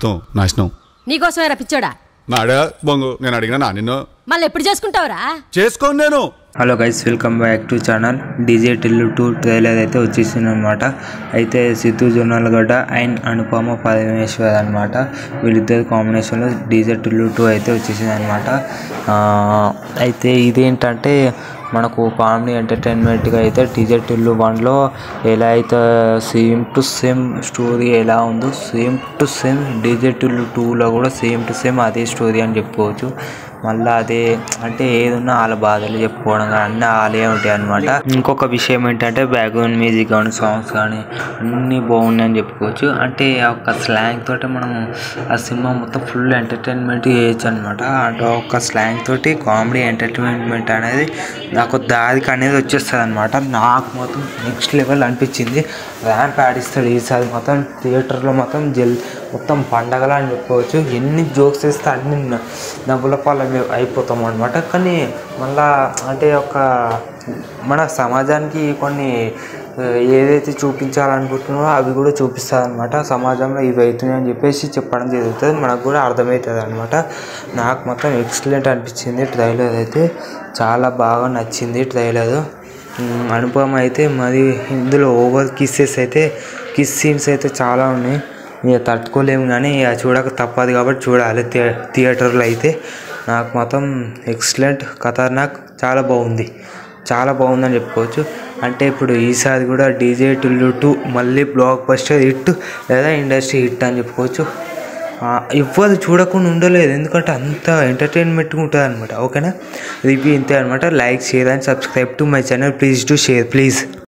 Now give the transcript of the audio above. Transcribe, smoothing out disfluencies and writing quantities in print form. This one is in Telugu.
జీవితం నాశనం. నీకోసమేరా పిచ్చోడా? నాడా బొంగు నేను అడిగినా నిన్ను మళ్ళీ ఎప్పుడు చేసుకుంటావురా? చేసుకోను నేను. Hello guys, welcome back to channel. DJ Tillu 2 trailer అయితే వచ్చేసింది అనమాట. అయితే సిద్ధు జొన్నలగడ్డ అండ్ అనుపమ పరమేశ్వర్ అనమాట. వీళ్ళిద్దరు కాంబినేషన్లో డీజే టిల్లు 2 అయితే వచ్చేసింది అనమాట. అయితే ఇదేంటంటే మనకు కామెడీ ఎంటర్టైన్మెంట్గా అయితే డీజే టిల్లు 1లో ఎలా అయితే సేమ్ టు సేమ్ స్టోరీ ఎలా ఉందో same to same DJ Tillu 2లో కూడా సేమ్ టు సేమ్ అదే స్టోరీ అని చెప్పుకోవచ్చు. మళ్ళీ అదే అంటే ఏదున్నా వాళ్ళ బాధలు చెప్పుకోవడం కానీ అన్నీ వాళ్ళే ఉంటాయి అనమాట. ఇంకొక విషయం ఏంటంటే బ్యాక్గ్రౌండ్ మ్యూజిక్ కానీ సాంగ్స్ కానీ అన్నీ బాగున్నాయని చెప్పుకోవచ్చు. అంటే ఒక స్లాంగ్ తోటి మనం ఆ సినిమా మొత్తం ఫుల్ ఎంటర్టైన్మెంట్ చేయొచ్చు అనమాట. అంటే ఒక స్లాంగ్ తోటి కామెడీ ఎంటర్టైన్మెంట్ అనేది నాకు దారికి అనేది వచ్చేస్తుంది అనమాట. నాకు మొత్తం నెక్స్ట్ లెవెల్ అనిపించింది. ర్యాంప్ ఆడిస్తాడు ఈసారి మొత్తం థియేటర్లో మొత్తం పండగలా అని చెప్పుకోవచ్చు. ఎన్ని జోక్స్ వేస్తే అన్ని నవ్వుల పాలు అయిపోతాం అనమాట. కానీ మళ్ళా అంటే ఒక మన సమాజానికి కొన్ని ఏదైతే చూపించాలనుకుంటున్నారో అవి కూడా చూపిస్తుంది అనమాట. సమాజంలో ఇవి అవుతున్నాయి అని చెప్పేసి చెప్పడం జరుగుతుంది, మనకు కూడా అర్థమవుతుంది అనమాట. నాకు మొత్తం ఎక్సలెంట్ అనిపించింది ట్రైలర్ అయితే, చాలా బాగా నచ్చింది ట్రైలర్. అనుపమ అయితే మరి ఇందులో ఓవర్ కిస్ సీన్స్ అయితే చాలా ఉన్నాయి. ఇక తట్టుకోలేము కానీ ఇక చూడక తప్పదు కాబట్టి చూడాలి థియేటర్లో అయితే. నాకు మొత్తం ఎక్సలెంట్ ఖతర్నాక్ చాలా బాగుందని చెప్పుకోవచ్చు. అంటే ఇప్పుడు ఈసారి కూడా డీజే టిల్లు 2 మళ్ళీ బ్లాక్ బస్టర్ హిట్ లేదా ఇండస్ట్రీ హిట్ అని చెప్పుకోవచ్చు. ఎవ్వరు చూడకుండా ఉండలేదు, ఎందుకంటే అంత ఎంటర్టైన్మెంట్గా ఉంటుంది అనమాట. ఓకేనా, రివ్యూ ఇంతే అనమాట. Like, share and subscribe to my channel. Please to share please.